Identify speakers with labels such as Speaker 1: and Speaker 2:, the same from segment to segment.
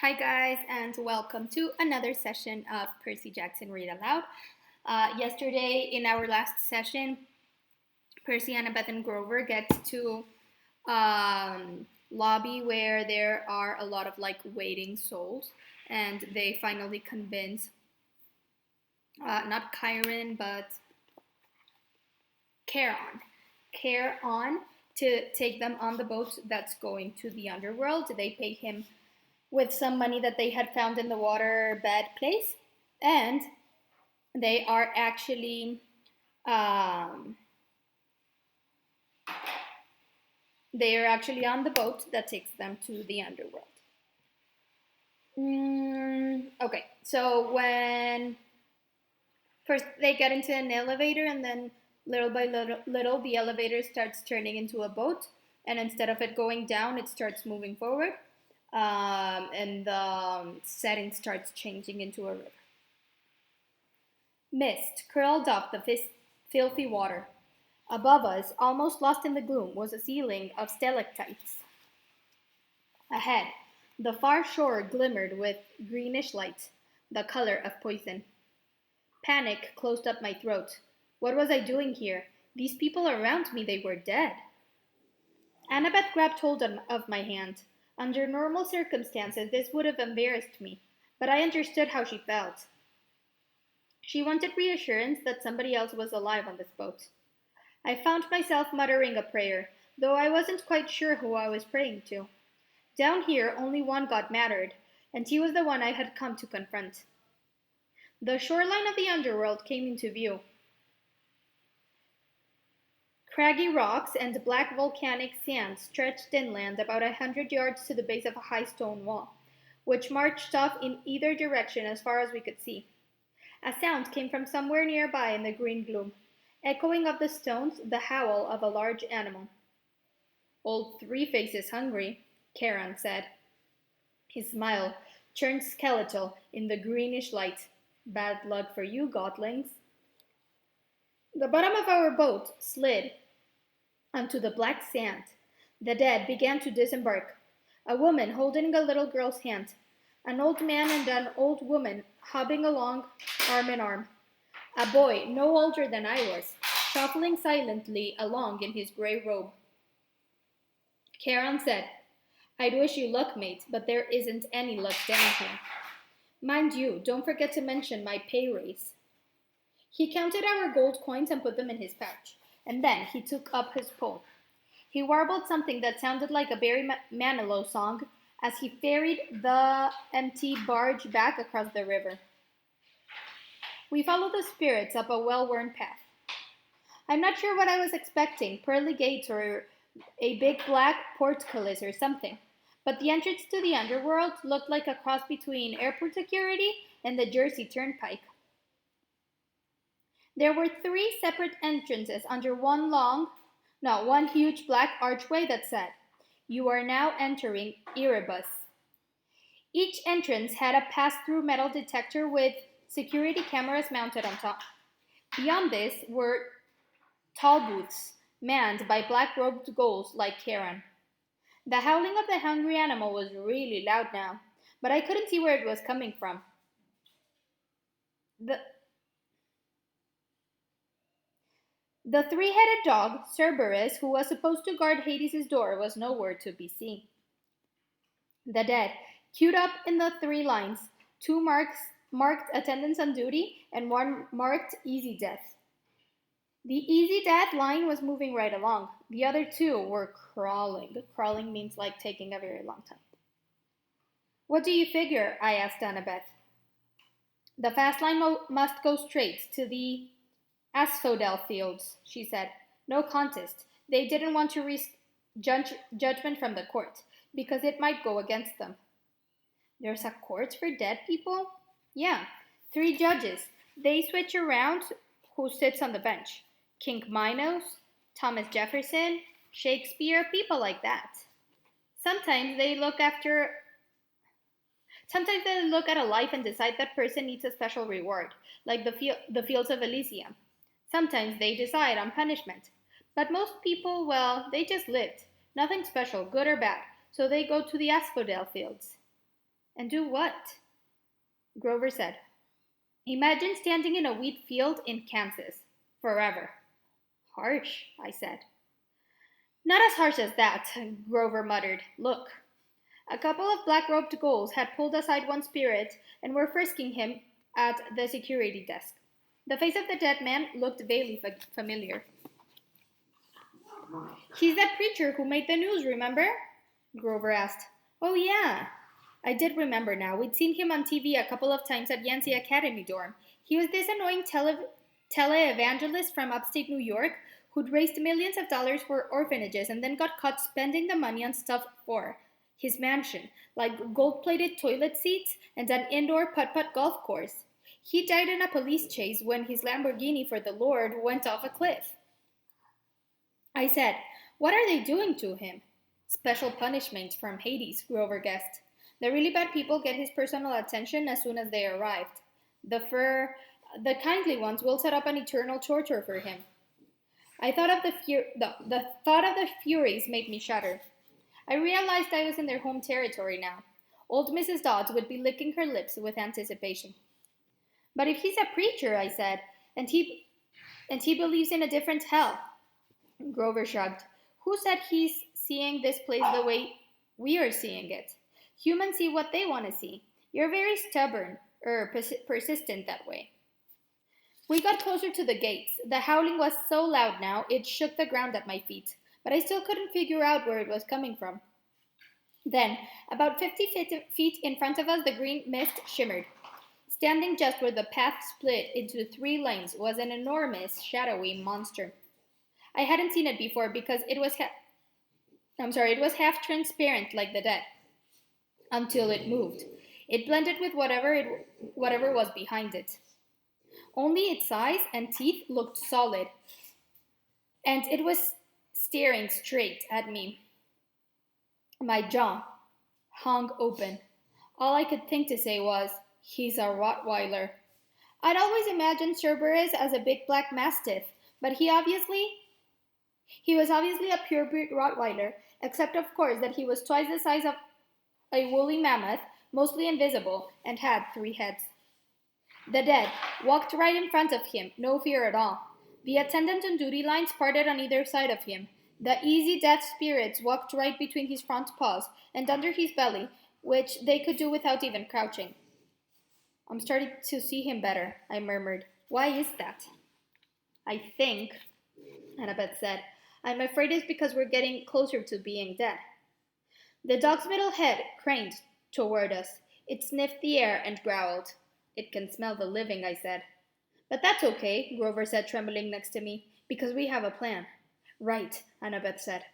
Speaker 1: Hi, guys, and welcome to another session of Percy Jackson Read Aloud. Yesterday, in our last session, Percy, Annabeth, and Grover get to lobby where there are a lot of waiting souls, and they finally convince not Chiron but Charon, Charon to take them on the boat that's going to the underworld. They pay him with some money that they had found in the waterbed place, and they are actually um, on the boat that takes them to the underworld. Okay, so when first they get into an elevator, and then little by little, the elevator starts turning into a boat, and instead of it going down, it starts moving forward, and the setting starts changing into a river. Mist curled up the filthy water. Above us, almost lost in the gloom, was a ceiling of stalactites. Ahead, the far shore glimmered with greenish light, the color of poison. Panic closed up my throat. What was I doing here? These people around me, they were dead. Annabeth grabbed hold of my hand. Under normal circumstances, this would have embarrassed me, but I understood how she felt. She wanted reassurance that somebody else was alive on this boat. I found myself muttering a prayer, though I wasn't quite sure who I was praying to. Down here, only one God mattered, and he was the one I had come to confront. The shoreline of the underworld came into view. Craggy rocks and black volcanic sand stretched inland about 100 yards to the base of a high stone wall, which marched off in either direction as far as we could see. A sound came from somewhere nearby in the green gloom, echoing of the stones the howl of a large animal. "Old Three-Face is hungry," Charon said. His smile turned skeletal in the greenish light. "Bad luck for you, godlings." The bottom of our boat slid onto the black sand. The dead began to disembark. A woman holding a little girl's hand. An old man and an old woman hobbling along arm in arm. A boy, no older than I was, shuffling silently along in his gray robe. Charon said, "I'd wish you luck, mate, but there isn't any luck down here. Mind you, don't forget to mention my pay raise." He counted our gold coins and put them in his pouch, and then he took up his pole. He warbled something that sounded like a Barry Manilow song as he ferried the empty barge back across the river. We followed the spirits up a well-worn path. I'm not sure what I was expecting, pearly gates or a big black portcullis or something, but the entrance to the underworld looked like a cross between airport security and the Jersey Turnpike. There were three separate entrances under one huge black archway that said, "You are now entering Erebus." Each entrance had a pass-through metal detector with security cameras mounted on top. Beyond this were tall booths, manned by black-robed ghouls like Charon. The howling of the hungry animal was really loud now, but I couldn't see where it was coming from. The, the three-headed dog, Cerberus, who was supposed to guard Hades' door, was nowhere to be seen. The dead, queued up in the three lines, two marked attendance on duty and one marked easy death. The easy death line was moving right along. The other two were crawling. Crawling means like taking a very long time. "What do you figure?" I asked Annabeth. "The fast line must go straight to the asphodel fields," she said. "No contest. They didn't want to risk judgment from the court, because it might go against them." "There's a court for dead people?" "Yeah. 3 judges. They switch around who sits on the bench. King Minos, Thomas Jefferson, Shakespeare, people like that. Sometimes they look at a life and decide that person needs a special reward, like the fields of Elysium. Sometimes they decide on punishment. But most people, well, they just lived. Nothing special, good or bad, so they go to the asphodel fields." And do what? Grover said. Imagine standing in a wheat field in Kansas. Forever. Harsh, I said. Not as harsh as that, Grover muttered. Look. A couple of black-robed ghouls had pulled aside one spirit and were frisking him at the security desk. The face of the dead man looked vaguely familiar. He's that preacher who made the news, remember? Grover asked. Oh, yeah. I did remember now. We'd seen him on TV a couple of times at Yancey Academy dorm. He was this annoying tele-evangelist from upstate New York who'd raised millions of dollars for orphanages and then got caught spending the money on stuff for his mansion, like gold-plated toilet seats and an indoor putt-putt golf course. He died in a police chase when his Lamborghini for the Lord went off a cliff. I said, what are they doing to him? Special punishment from Hades, Grover guessed. The really bad people get his personal attention as soon as they arrived. The kindly ones will set up an eternal torture for him. I thought of the thought of the Furies made me shudder. I realized I was in their home territory now. Old Mrs. Dodds would be licking her lips with anticipation. But if he's a preacher, I said, and he believes in a different hell. Grover shrugged. Who said he's seeing this place the way we are seeing it? Humans see what they want to see. You're very stubborn, persistent that way. We got closer to the gates. The howling was so loud now, it shook the ground at my feet, but I still couldn't figure out where it was coming from. Then, about 50 feet in front of us, the green mist shimmered. Standing just where the path split into 3 lanes was an enormous, shadowy monster. I hadn't seen it before because it was half transparent like the dead. Until it moved. It blended with whatever was behind it. Only its eyes and teeth looked solid, and it was staring straight at me. My jaw hung open. All I could think to say was, he's a Rottweiler. I'd always imagined Cerberus as a big black mastiff, but he was obviously a purebred Rottweiler, except of course that he was twice the size of a woolly mammoth, mostly invisible, and had 3 heads. The dead walked right in front of him, no fear at all. The attendant on duty lines parted on either side of him. The easy death spirits walked right between his front paws and under his belly, which they could do without even crouching. I'm starting to see him better, I murmured. Why is that? I think, Annabeth said, I'm afraid it's because we're getting closer to being dead. The dog's middle head craned toward us. It sniffed the air and growled. It can smell the living, I said. But that's okay, Grover said, trembling next to me, because we have a plan. Right, Annabeth said.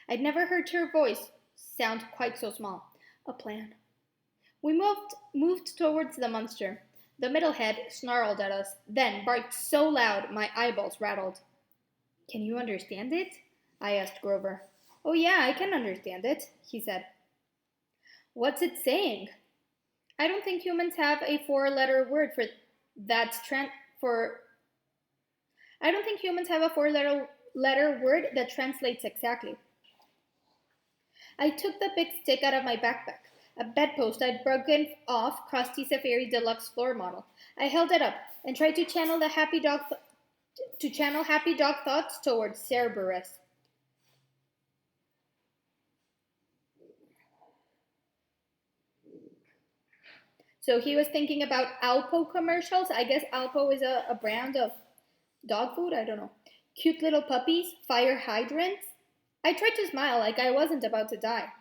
Speaker 1: I'd never heard her voice sound quite so small. A plan. We moved towards the monster. The middle head snarled at us, then barked so loud my eyeballs rattled. Can you understand it? I asked Grover. Oh yeah, I can understand it, he said. What's it saying? I don't think humans have a 4-letter word for that I don't think humans have a 4-letter word that translates exactly. I took the big stick out of my backpack, a bedpost I'd broken off Krusty Safari Deluxe floor model. I held it up and tried to channel happy dog thoughts towards Cerberus. So he was thinking about Alpo commercials. I guess Alpo is a brand of dog food. I don't know. Cute little puppies, fire hydrants. I tried to smile like I wasn't about to die.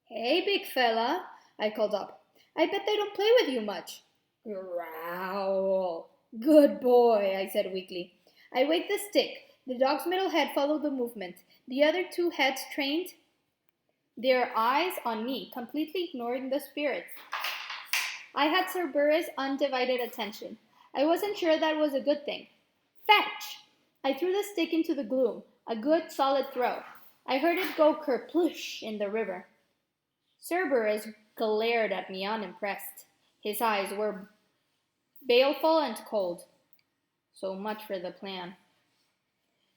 Speaker 1: Hey, big fella, I called up. I bet they don't play with you much. Growl. Good boy, I said weakly. I waved the stick. The dog's middle head followed the movement. The other 2 heads trained their eyes on me, completely ignoring the spirits. I had Cerberus' undivided attention. I wasn't sure that was a good thing. Fetch! I threw the stick into the gloom, a good solid throw. I heard it go kerploosh in the river. Cerberus glared at me unimpressed. His eyes were baleful and cold. So much for the plan.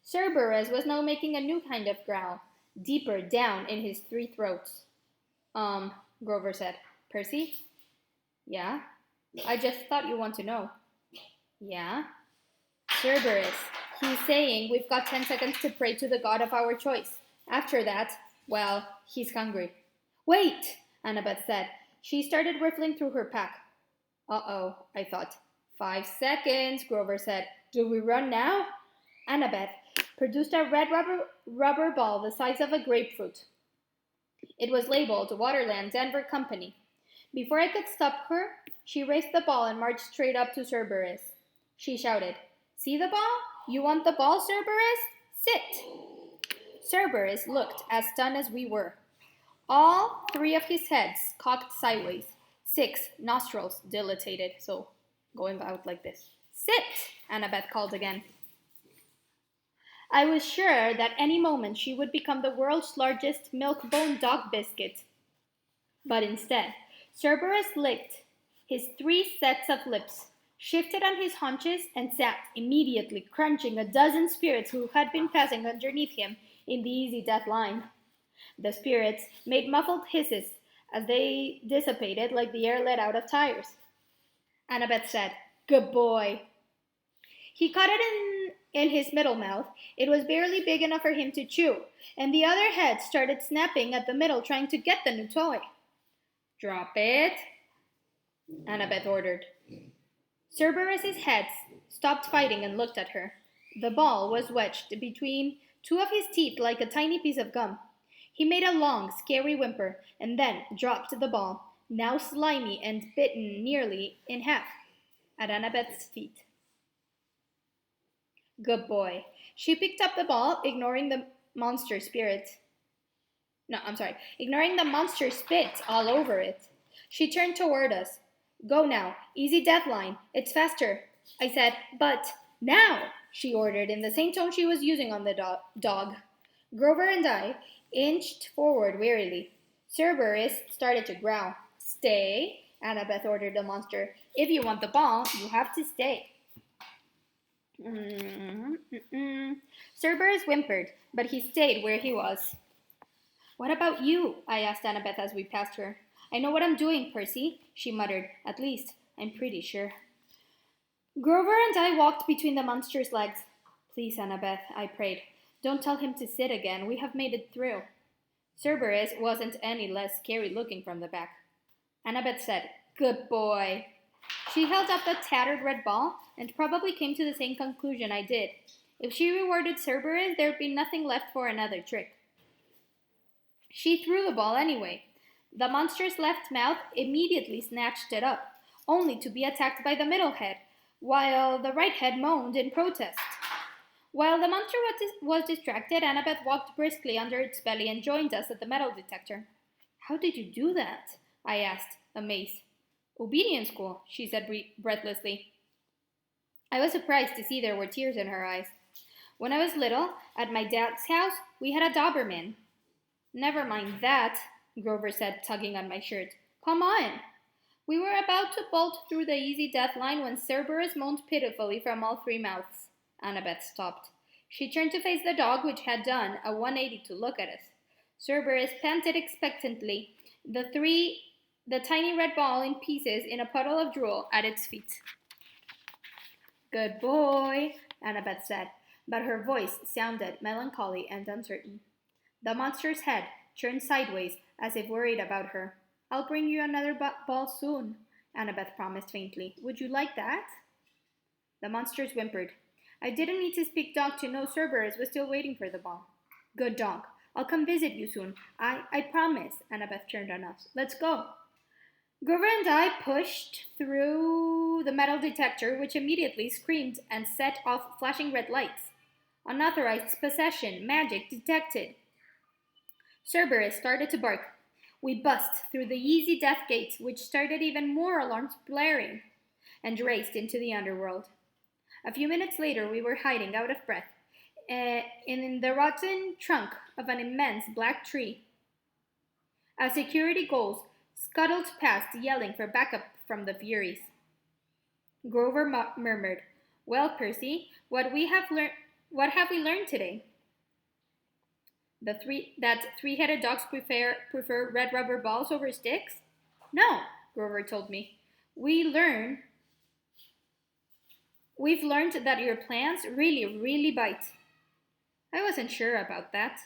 Speaker 1: Cerberus was now making a new kind of growl, deeper down in his 3 throats. Grover said. Percy? Yeah? I just thought you want to know. Yeah? Cerberus. He's saying we've got 10 seconds to pray to the god of our choice. After that, well, he's hungry. Wait, Annabeth said. She started riffling through her pack. Uh-oh, I thought. 5 seconds, Grover said. Do we run now? Annabeth produced a red rubber ball the size of a grapefruit. It was labeled Waterland Denver Company. Before I could stop her, she raised the ball and marched straight up to Cerberus. She shouted, See the ball? You want the ball, Cerberus? Sit! Cerberus looked as stunned as we were. All 3 of his heads cocked sideways. 6 nostrils dilated, so going out like this. Sit! Annabeth called again. I was sure that any moment she would become the world's largest milk-bone dog biscuit. But instead, Cerberus licked his 3 sets of lips, shifted on his haunches, and sat immediately crunching a dozen spirits who had been passing underneath him in the easy death line. The spirits made muffled hisses as they dissipated like the air let out of tires. Annabeth said, Good boy. He caught it in his middle mouth. It was barely big enough for him to chew, and the other head started snapping at the middle trying to get the new toy. Drop it, Annabeth ordered. Cerberus's head stopped fighting and looked at her. The ball was wedged between 2 of his teeth like a tiny piece of gum. He made a long, scary whimper and then dropped the ball, now slimy and bitten nearly in half, at Annabeth's feet. Good boy. She picked up the ball, ignoring the monster spit all over it. She turned toward us. Go now. Easy death line. It's faster. I said, but now, she ordered in the same tone she was using on the dog. Grover and I inched forward wearily. Cerberus started to growl. Stay, Annabeth ordered the monster. If you want the ball, you have to stay. Cerberus whimpered, but he stayed where he was. What about you? I asked Annabeth as we passed her. I know what I'm doing, Percy, she muttered. At least, I'm pretty sure. Grover and I walked between the monster's legs. Please, Annabeth, I prayed. Don't tell him to sit again. We have made it through. Cerberus wasn't any less scary looking from the back. Annabeth said, Good boy. She held up the tattered red ball and probably came to the same conclusion I did. If she rewarded Cerberus, there would be nothing left for another trick. She threw the ball anyway. The monster's left mouth immediately snatched it up, only to be attacked by the middle head, while the right head moaned in protest. While the monster was distracted, Annabeth walked briskly under its belly and joined us at the metal detector. How did you do that? I asked, amazed. Obedience school, she said breathlessly. I was surprised to see there were tears in her eyes. When I was little, at my dad's house, we had a Doberman. Never mind that, Grover said, tugging on my shirt. Come on. We were about to bolt through the easy death line when Cerberus moaned pitifully from all 3 mouths. Annabeth stopped. She turned to face the dog, which had done a 180 to look at us. Cerberus panted expectantly, the tiny red ball in pieces in a puddle of drool at its feet. Good boy, Annabeth said, but her voice sounded melancholy and uncertain. The monster's head turned sideways as if worried about her. I'll bring you another ball soon, Annabeth promised faintly. Would you like that? The monsters whimpered. I didn't need to speak dog to know Cerberus was still waiting for the ball. Good dog. I'll come visit you soon. I promise, Annabeth turned on us. Let's go. Grover and I pushed through the metal detector, which immediately screamed and set off flashing red lights. Unauthorized possession, magic detected. Cerberus started to bark. We bust through the easy death gates, which started even more alarms blaring, and raced into the underworld. A few minutes later, we were hiding out of breath in the rotten trunk of an immense black tree. As security ghouls scuttled past, yelling for backup from the Furies. Grover murmured, Well, Percy, what have we learned today? That 3-headed dogs prefer red rubber balls over sticks? No, Grover told me. We learn we've learned that your plans really bite. I wasn't sure about that.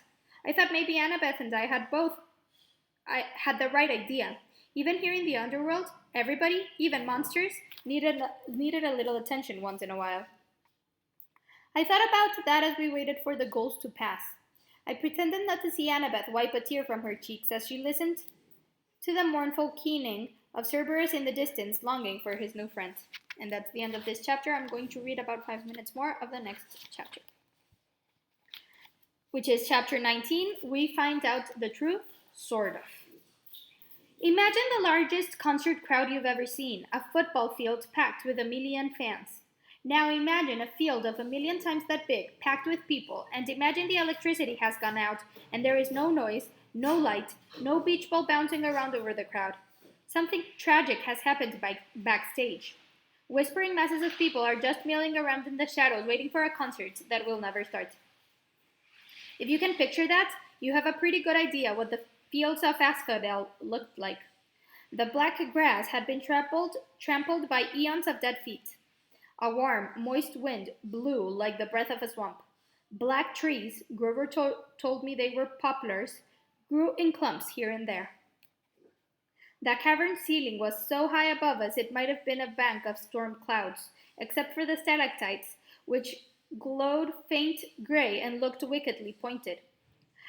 Speaker 1: I thought maybe Annabeth and I had the right idea. Even here in the underworld, everybody, even monsters, needed a little attention once in a while. I thought about that as we waited for the ghost to pass. I pretended not to see Annabeth wipe a tear from her cheeks as she listened to the mournful keening of Cerberus in the distance, longing for his new friend. And that's the end of this chapter. I'm going to read about 5 minutes more of the next chapter, which is chapter 19. We find out the truth, sort of. Imagine the largest concert crowd you've ever seen, a football field packed with 1 million fans. Now imagine a field of 1 million times that big, packed with people, and imagine the electricity has gone out, and there is no noise, no light, no beach ball bouncing around over the crowd. Something tragic has happened backstage. Whispering masses of people are just milling around in the shadows waiting for a concert that will never start. If you can picture that, you have a pretty good idea what the fields of asphodel looked like. The black grass had been trampled by eons of dead feet. A warm, moist wind blew like the breath of a swamp. Black trees, Grover told me they were poplars, grew in clumps here and there. The cavern ceiling was so high above us it might have been a bank of storm clouds, except for the stalactites, which glowed faint gray and looked wickedly pointed.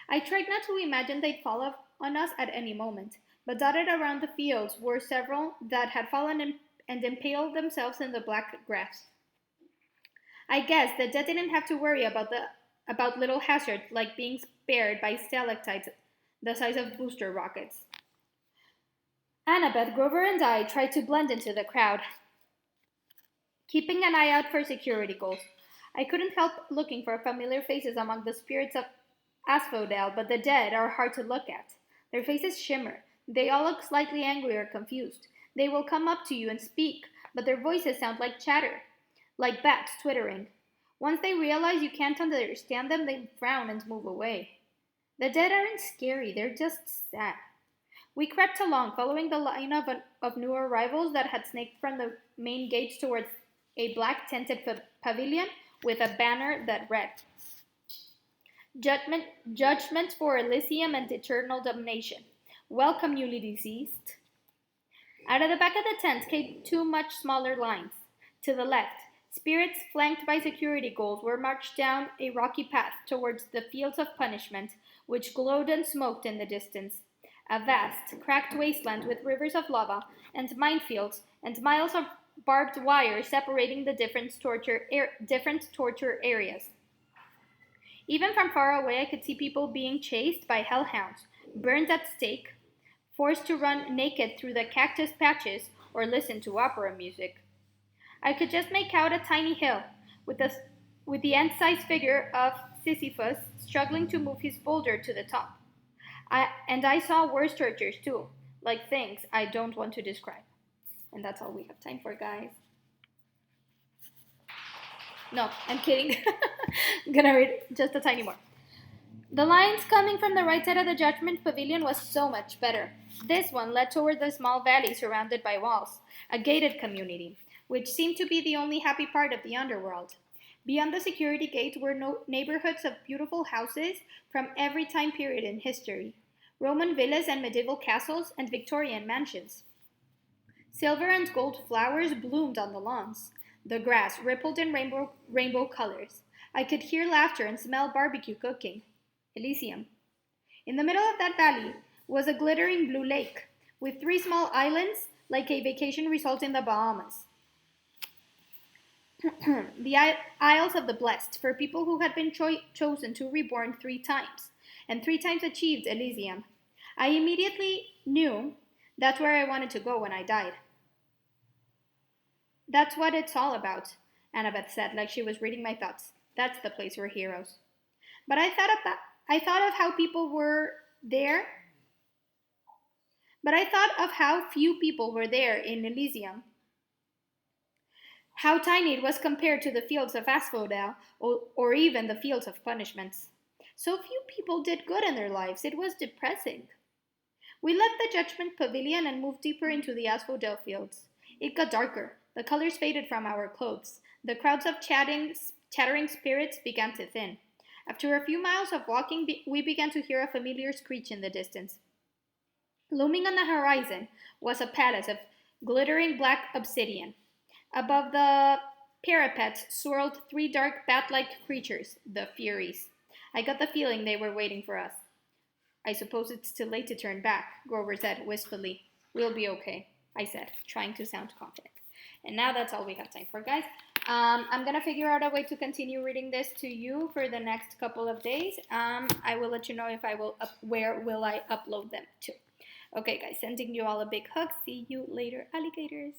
Speaker 1: I tried not to imagine they'd fall on us at any moment, but dotted around the fields were several that had fallen and impaled themselves in the black grass. I guess the dead didn't have to worry about little hazards like being spared by stalactites the size of booster rockets. Annabeth, Grover, and I tried to blend into the crowd, keeping an eye out for security goals. I couldn't help looking for familiar faces among the spirits of Asphodel, but the dead are hard to look at. Their faces shimmer. They all look slightly angry or confused. They will come up to you and speak, but their voices sound like chatter, like bats twittering. Once they realize you can't understand them, they frown and move away. The dead aren't scary, they're just sad. We crept along, following the line of new arrivals that had snaked from the main gates towards a black tented pavilion with a banner that read, Judgment for Elysium and eternal damnation. Welcome, newly deceased. Out of the back of the tent came two much smaller lines. To the left, spirits flanked by security guards were marched down a rocky path towards the fields of punishment, which glowed and smoked in the distance. A vast, cracked wasteland with rivers of lava and minefields and miles of barbed wire separating the different torture areas. Even from far away, I could see people being chased by hellhounds, burned at stake, forced to run naked through the cactus patches or listen to opera music. I could just make out a tiny hill with the ant-sized figure of Sisyphus struggling to move his boulder to the top. I saw worse tortures too, like things I don't want to describe. And that's all we have time for, guys. No, I'm kidding. I'm gonna read just a tiny more. The lines coming from the right side of the Judgment Pavilion was so much better. This one led toward the small valley surrounded by walls, a gated community, which seemed to be the only happy part of the underworld. Beyond the security gate were neighborhoods of beautiful houses from every time period in history, Roman villas and medieval castles and Victorian mansions. Silver and gold flowers bloomed on the lawns. The grass rippled in rainbow colors. I could hear laughter and smell barbecue cooking. Elysium. In the middle of that valley was a glittering blue lake, with 3 small islands like a vacation resort in the Bahamas. The Isles of the Blessed, for people who had been chosen to reborn 3 times, and 3 times achieved Elysium. I immediately knew that's where I wanted to go when I died. That's what it's all about, Annabeth said, like she was reading my thoughts. That's the place for heroes. But I thought of how people were there. But I thought of how few people were there in Elysium. How tiny it was compared to the fields of asphodel or even the fields of punishments. So few people did good in their lives. It was depressing. We left the Judgment Pavilion and moved deeper into the asphodel fields. It got darker. The colors faded from our clothes. The crowds of chattering spirits began to thin. After a few miles of walking, we began to hear a familiar screech in the distance. Looming on the horizon was a palace of glittering black obsidian. Above the parapets swirled three dark bat-like creatures, the Furies. I got the feeling they were waiting for us. I suppose it's too late to turn back, Grover said wistfully. We'll be okay, I said, trying to sound confident. And now that's all we have time for, guys. I'm gonna figure out a way to continue reading this to you for the next couple of days. I will let you know if I will where will I upload them to. Okay, guys, sending you all a big hug. See you later, alligators.